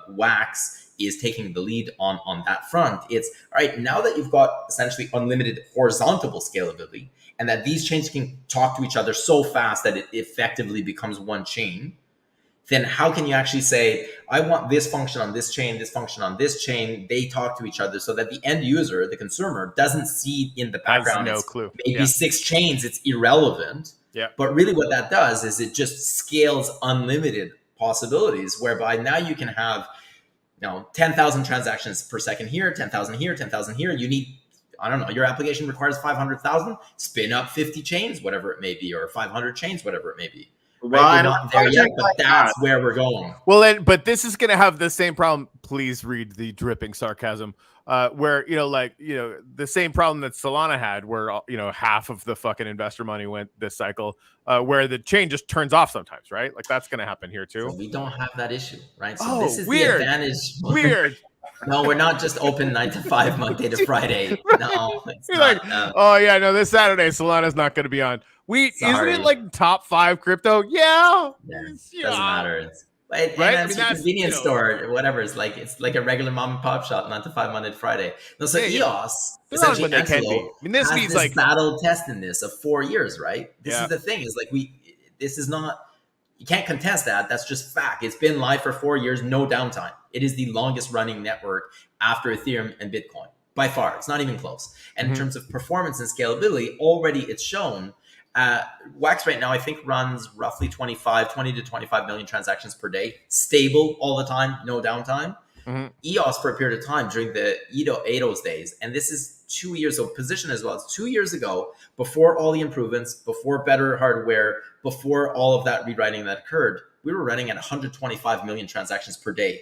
Wax is taking the lead on that front. It's all right, now that you've got essentially unlimited horizontal scalability and that these chains can talk to each other so fast that it effectively becomes one chain, then how can you actually say, I want this function on this chain, this function on this chain, they talk to each other so that the end user, the consumer, doesn't see in the background. Has no clue. Maybe 6 chains, it's irrelevant. Yeah. But really what that does is it just scales unlimited possibilities, whereby now you can have 10,000 transactions per second here, 10,000 here, 10,000 here. You need, I don't know, your application requires 500,000, spin up 50 chains, whatever it may be, or 500 chains, whatever it may be. Well, Right? We're not there yet, but that's where we're going. Well, then, but this is going to have the same problem. Please read the dripping sarcasm. Where the same problem that Solana had, where half of the fucking investor money went this cycle, where the chain just turns off sometimes, right? Like that's going to happen here too. So we don't have that issue, right? So Oh, this is weird. the advantage. Weird. No, we're not just open 9 to 5, Monday to Friday. No, it's You're not. like, oh yeah, no, this Saturday Solana's not going to be on. Sorry. Isn't it like top 5 crypto? Yeah. Doesn't matter. It's, and Right? that's a convenience store, whatever. It's like a regular mom and pop shop, 9 to 5, Monday to Friday. No, so EOS, They're on essentially when they can be. Antelope, I mean, this has needs this like battle testiness of 4 years, right? This Yeah. is the thing. Is like this is not. You can't contest that. That's just fact. It's been live for 4 years, no downtime. It is the longest running network after Ethereum and Bitcoin by far. It's not even close. And in terms of performance and scalability, already it's shown. Wax right now, I think, runs roughly 20 to 25 million transactions per day, stable all the time, no downtime. EOS for a period of time during the EOS days, and this is 2 years of position as well. It's 2 years ago, before all the improvements, before better hardware, before all of that rewriting that occurred, we were running at 125 million transactions per day.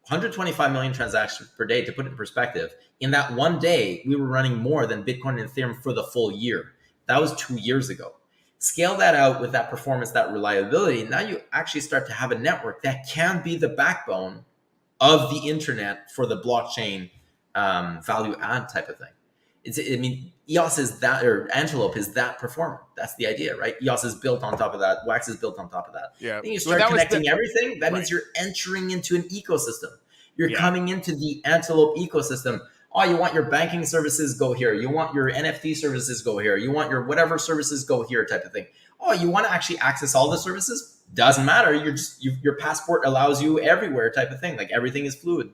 125 million transactions per day, to put it in perspective, in that one day, we were running more than Bitcoin and Ethereum for the full year. That was 2 years ago. Scale that out with that performance, that reliability. Now you actually start to have a network that can be the backbone of the internet for the blockchain value add type of thing. EOS is that, or Antelope is that performant. That's the idea, right? EOS is built on top of that. Wax is built on top of that. Yeah. Then you start connecting everything. That means you're entering into an ecosystem. You're coming into the Antelope ecosystem. Oh, you want your banking services, go here. You want your NFT services, go here. You want your whatever services, go here type of thing. Oh, you want to actually access all the services? Doesn't matter. Your passport allows you everywhere type of thing. Like everything is fluid.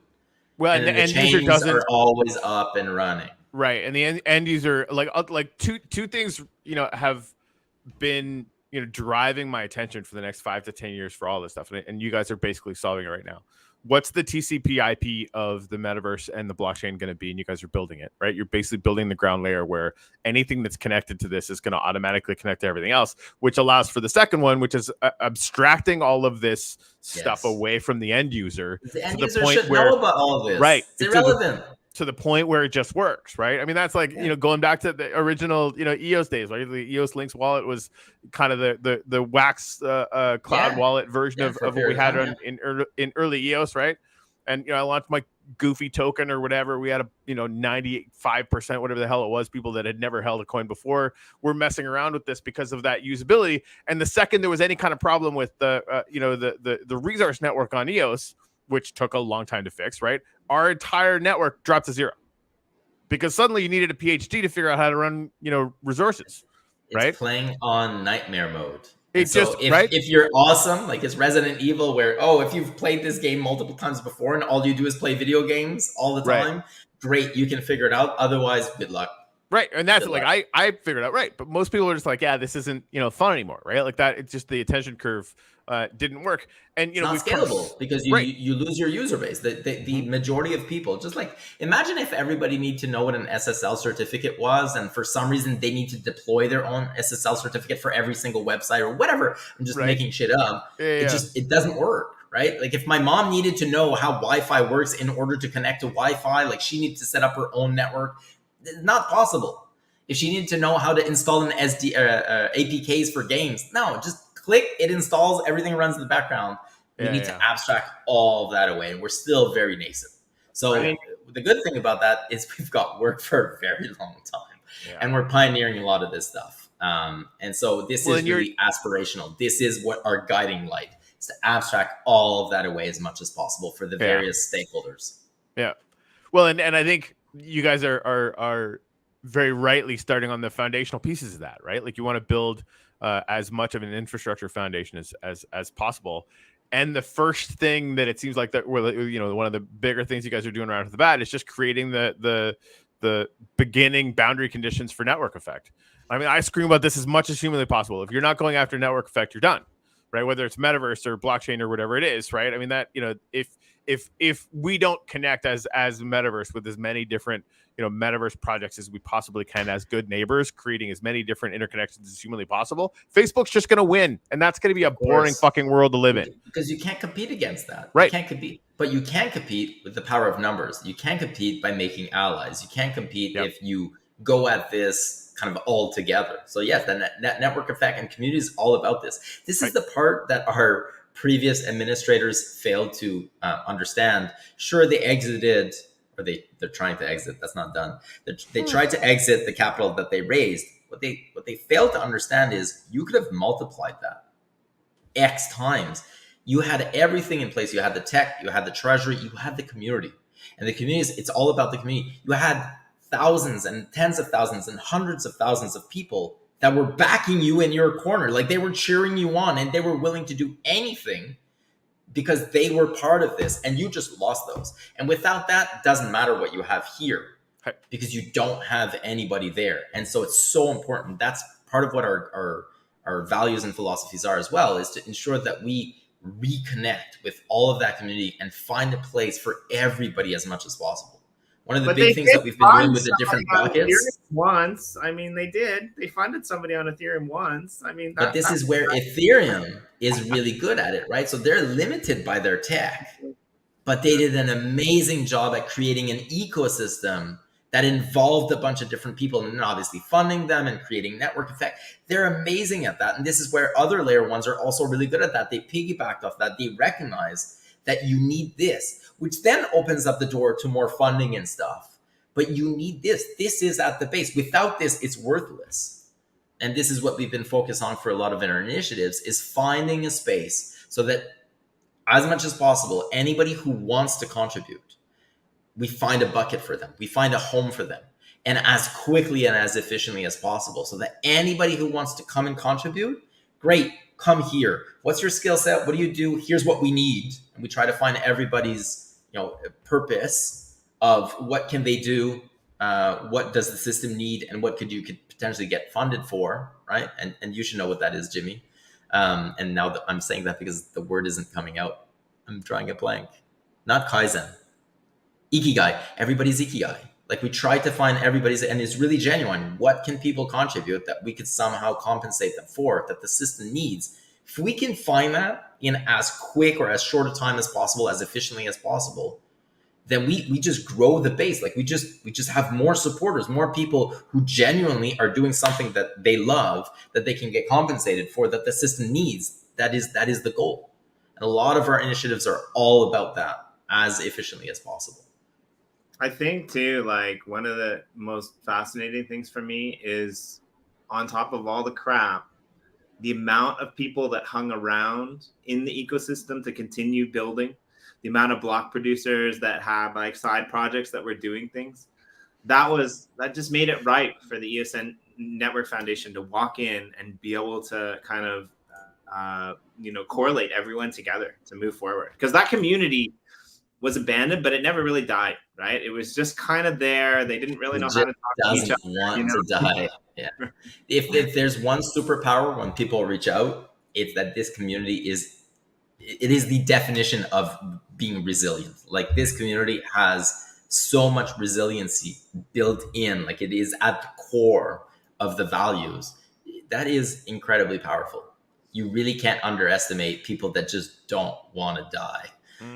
Well, and the end user chains doesn't are always up and running. Right, and the end user, like two things, have been driving my attention for the next 5 to 10 years for all this stuff, and you guys are basically solving it right now. What's the TCP/IP of the metaverse and the blockchain going to be? And you guys are building it, right? You're basically building the ground layer where anything that's connected to this is going to automatically connect to everything else, which allows for the second one, which is abstracting all of this stuff away from the end user. The end user should know about all of this. Right, it's irrelevant. To the point where it just works, right? I mean, that's like going back to the original EOS days, right? The EOS Links wallet was kind of the Wax cloud wallet version of what we had in early EOS, right? And I launched my Goofy token or whatever. We had a 95%, whatever the hell it was, people that had never held a coin before were messing around with this because of that usability. And the second there was any kind of problem with the resource network on EOS, which took a long time to fix, right? Our entire network dropped to zero because suddenly you needed a PhD to figure out how to run, resources, right? It's playing on nightmare mode. If you're awesome, like it's Resident Evil, where, if you've played this game multiple times before and all you do is play video games all the time, great, you can figure it out. Otherwise, good luck. Right. And that's I figured out, right. But most people are just like, yeah, this isn't, fun anymore, right? Like that, it's just the attention curve didn't work. And, it's not scalable because you lose your user base. The majority of people, just like, imagine if everybody needed to know what an SSL certificate was, and for some reason they need to deploy their own SSL certificate for every single website or whatever. I'm just making shit up. It doesn't work. right? Like if my mom needed to know how Wi-Fi works in order to connect to Wi-Fi, like she needed to set up her own network, it's not possible. If she needed to know how to install an APKs for games, no, just click, it installs, everything runs in the background. We need to abstract all of that away, and we're still very nascent. So the good thing about that is we've got work for a very long time, and we're pioneering a lot of this stuff. And so this is really aspirational. This is what our guiding light is, to abstract all of that away as much as possible for the various stakeholders. Yeah. Well, and I think you guys are very rightly starting on the foundational pieces of that, right? Like you want to build as much of an infrastructure foundation as possible. And the first thing that it seems like that, one of the bigger things you guys are doing right off the bat is just creating the beginning boundary conditions for network effect. I mean, I scream about this as much as humanly possible. If you're not going after network effect, you're done, right? Whether it's metaverse or blockchain or whatever it is, right? I mean, that, if we don't connect as metaverse with as many different, metaverse projects as we possibly can, as good neighbors, creating as many different interconnections as humanly possible, Facebook's just going to win. And that's going to be a boring fucking world to live in. Because you can't compete against that. Right. You can't compete. But you can compete with the power of numbers. You can compete by making allies. You can't compete if you go at this kind of all together. So yes, the network effect and community is all about this. This is the part that our previous administrators failed to understand. Sure, they exited, or they're trying to exit. That's not done. They tried to exit the capital that they raised. What they failed to understand is you could have multiplied that X times. You had everything in place. You had the tech, you had the treasury, you had the community. And the community, it's all about the community. You had thousands and tens of thousands and hundreds of thousands of people that were backing you in your corner. Like they were cheering you on, and they were willing to do anything because they were part of this, and you just lost those. And without that, it doesn't matter what you have here, because you don't have anybody there. And so it's so important. That's part of what our values and philosophies are as well, is to ensure that we reconnect with all of that community and find a place for everybody as much as possible. One of the big things that we've been doing with the different buckets. Once, I mean, they funded somebody on Ethereum once. I mean, but this is where Ethereum is really good at it, right? So they're limited by their tech, but they did an amazing job at creating an ecosystem that involved a bunch of different people, and obviously funding them and creating network effect. They're amazing at that. And this is where other layer ones are also really good at that. They piggybacked off that. They recognize that you need this, which then opens up the door to more funding and stuff. But you need this. This is at the base. Without this, it's worthless. And this is what we've been focused on for a lot of our initiatives, is finding a space so that as much as possible, anybody who wants to contribute, we find a bucket for them. We find a home for them. And as quickly and as efficiently as possible, so that anybody who wants to come and contribute, great, come here. What's your skill set? What do you do? Here's what we need. And we try to find everybody's purpose of what can they do, what does the system need, and what could potentially get funded for, right? And you should know what that is, Jimmy. And now that I'm saying that because the word isn't coming out, I'm drawing a blank. Not Kaizen. Ikigai. Everybody's Ikigai. Like we try to find everybody's, and it's really genuine. What can people contribute that we could somehow compensate them for, that the system needs? If we can find that in as quick or as short a time as possible, as efficiently as possible, then we just grow the base. Like we just have more supporters, more people who genuinely are doing something that they love, that they can get compensated for, that the system needs. That is the goal. And a lot of our initiatives are all about that, as efficiently as possible. I think too, like one of the most fascinating things for me is, on top of all the crap, the amount of people that hung around in the ecosystem to continue building, the amount of block producers that have like side projects that were doing things, that just made it right for the EOS Network Foundation to walk in and be able to kind of correlate everyone together to move forward. Because that community was abandoned, but it never really died, right? It was just kind of there. They didn't really know how to talk to each other. Want to die. Yeah. If there's one superpower when people reach out, it's that this community is the definition of being resilient. Like this community has so much resiliency built in, like it is at the core of the values. That is incredibly powerful. you really can't underestimate people that just don't want to die.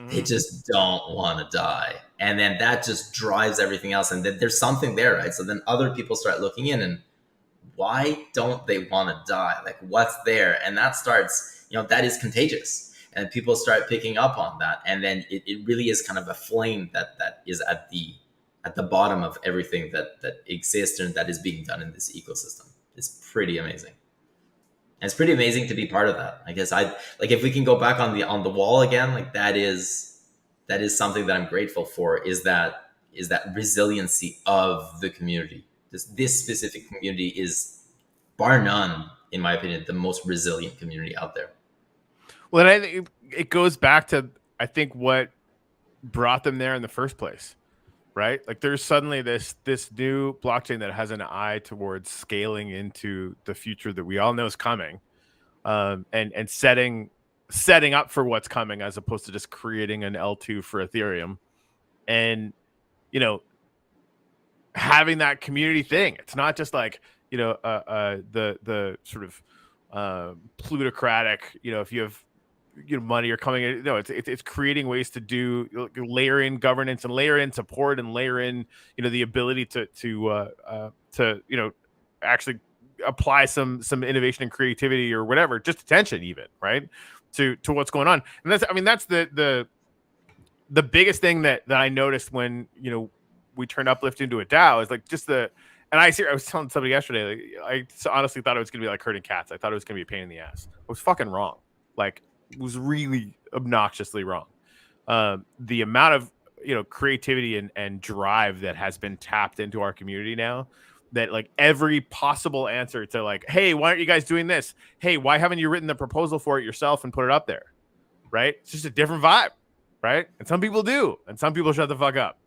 They just don't want to die. And then that just drives everything else. And then there's something there, right? So then other people start looking in and why don't they want to die? Like, what's there? And that starts, that is contagious. And people start picking up on that. And then it really is kind of a flame that is at the bottom of everything that exists and that is being done in this ecosystem. It's pretty amazing. And it's pretty amazing to be part of that. I guess if we can go back on the wall again, like that is something that I'm grateful for, is that resiliency of the community. This specific community is, bar none, in my opinion, the most resilient community out there. Well, and I think it goes back to, I think, what brought them there in the first place, right? Like there's suddenly this new blockchain that has an eye towards scaling into the future that we all know is coming, and setting up for what's coming, as opposed to just creating an L2 for Ethereum. And, having that community thing. It's not just like, the sort of plutocratic, if you have money or coming in. No, it's creating ways to do, layer in governance and layer in support and layer in, the ability to actually apply some innovation and creativity or whatever, just attention even, right, to what's going on. And that's the biggest thing that I noticed when we turned Uplift into a DAO, is like just and I was telling somebody yesterday, like, I honestly thought it was going to be like herding cats. I thought it was going to be a pain in the ass. I was fucking wrong. Like, was really obnoxiously wrong. The amount of creativity and drive that has been tapped into our community now, that like every possible answer to like, hey, why aren't you guys doing this? Hey, why haven't you written the proposal for it yourself and put it up there? Right? It's just a different vibe, right? And some people do, and some people shut the fuck up.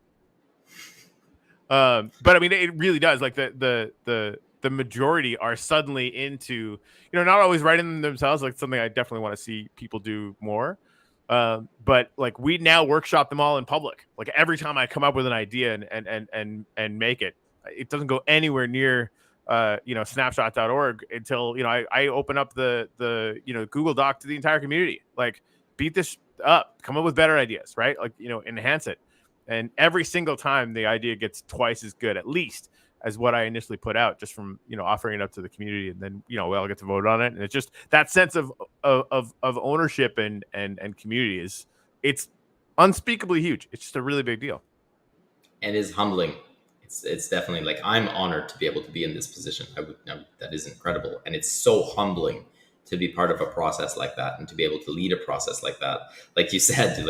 But I mean, it really does. Like the majority are suddenly into, not always writing them themselves, like something I definitely want to see people do more. But like we now workshop them all in public. Like every time I come up with an idea and make it, it doesn't go anywhere near snapshot.org until I open up the Google Doc to the entire community. Like, beat this up, come up with better ideas, right? Like, enhance it. And every single time the idea gets twice as good, at least, as what I initially put out, just from offering it up to the community, and then we all get to vote on it. And it's just that sense of ownership and community it's unspeakably huge. It's just a really big deal, and is humbling. It's definitely like, I'm honored to be able to be in this position. That is incredible, and it's so humbling to be part of a process like that, and to be able to lead a process like that. Like you said,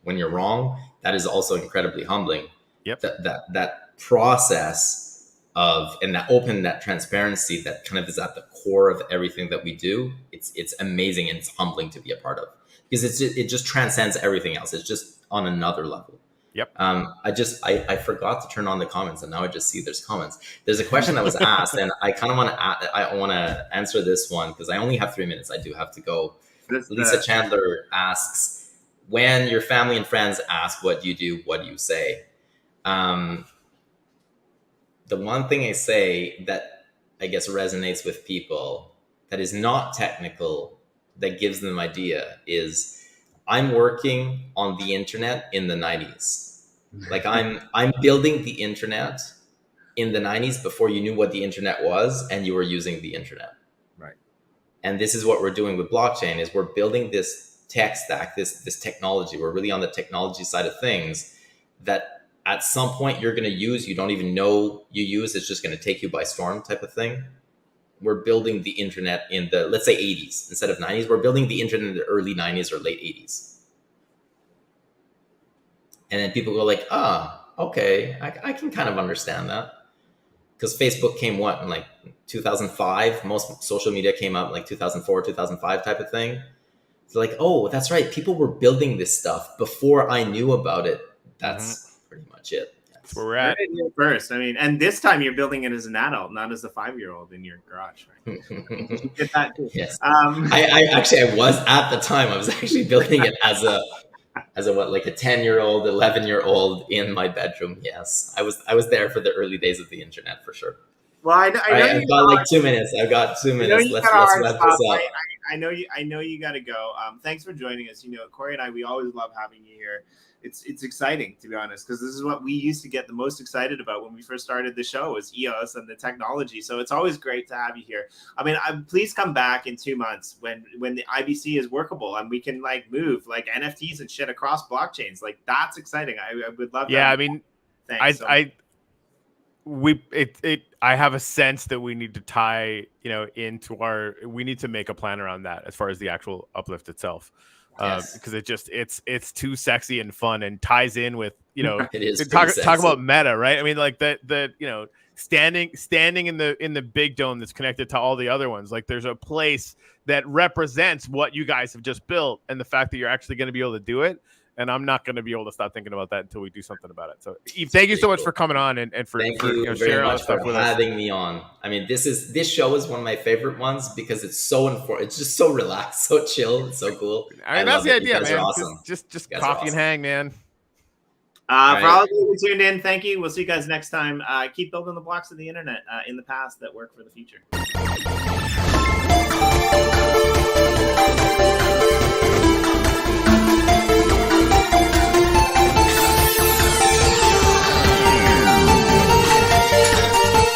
when you're wrong, that is also incredibly humbling. Yep. That process of, and that transparency that kind of is at the core of everything that we do. It's amazing, and it's humbling to be a part of, because it just transcends everything else. It's just on another level. Yep. I forgot to turn on the comments, and now I just see there's comments. There's a question that was asked, and I kind of want to answer this one, because I only have 3 minutes. I do have to go. Lisa Chandler asks, when your family and friends ask what you do, what do you say? The one thing I say that I guess resonates with people, that is not technical, that gives them an idea, is, I'm working on the internet in the 90s. Like I'm building the internet in the 90s before you knew what the internet was and you were using the internet. Right. And this is what we're doing with blockchain, is we're building this tech stack, this technology. We're really on the technology side of things that at some point you're going to use, you don't even know you use, it's just going to take you by storm type of thing. We're building the internet in the, let's say 80s instead of 90s. We're building the internet in the early 90s or late 80s. And then people go like, okay, I can kind of understand that. Because Facebook came in like 2005. Most social media came out in like 2004, 2005 type of thing. It's like, oh, that's right. People were building this stuff before I knew about it. That's pretty much it. That's where we're at. First, I mean, and this time you're building it as an adult, not as a 5-year-old in your garage, right? You get that too. Yes. I was at the time. I was actually building it as a 10-year-old, 11-year-old in my bedroom. Yes, I was there for the early days of the internet for sure. Well, I know I've got like 2 minutes. I've got 2 minutes. Let's wrap this up. I know you got to go. Thanks for joining us. Corey and I, we always love having you here. It's exciting, to be honest, because this is what we used to get the most excited about when we first started the show, was EOS and the technology. So it's always great to have you here. I mean, please come back in 2 months when the IBC is workable and we can like move like NFTs and shit across blockchains. Like, that's exciting. I would love. Yeah, I mean, thanks. I have a sense that we need to tie, we need to make a plan around that as far as the actual uplift itself. Because it's too sexy and fun and ties in with, it is talk about meta, right? I mean, like that standing in the big dome that's connected to all the other ones, like there's a place that represents what you guys have just built and the fact that you're actually going to be able to do it. And I'm not going to be able to stop thinking about that until we do something about it. So, Yves, thank you so much for coming on and for sharing all this stuff with us. Having me on. I mean, this show is one of my favorite ones because it's so it's just so relaxed, so chill, it's so cool. I mean, that's the idea, man. Awesome. Just coffee and hang, man. For all of you who tuned in, thank you. We'll see you guys next time. Keep building the blocks of the internet in the past that work for the future.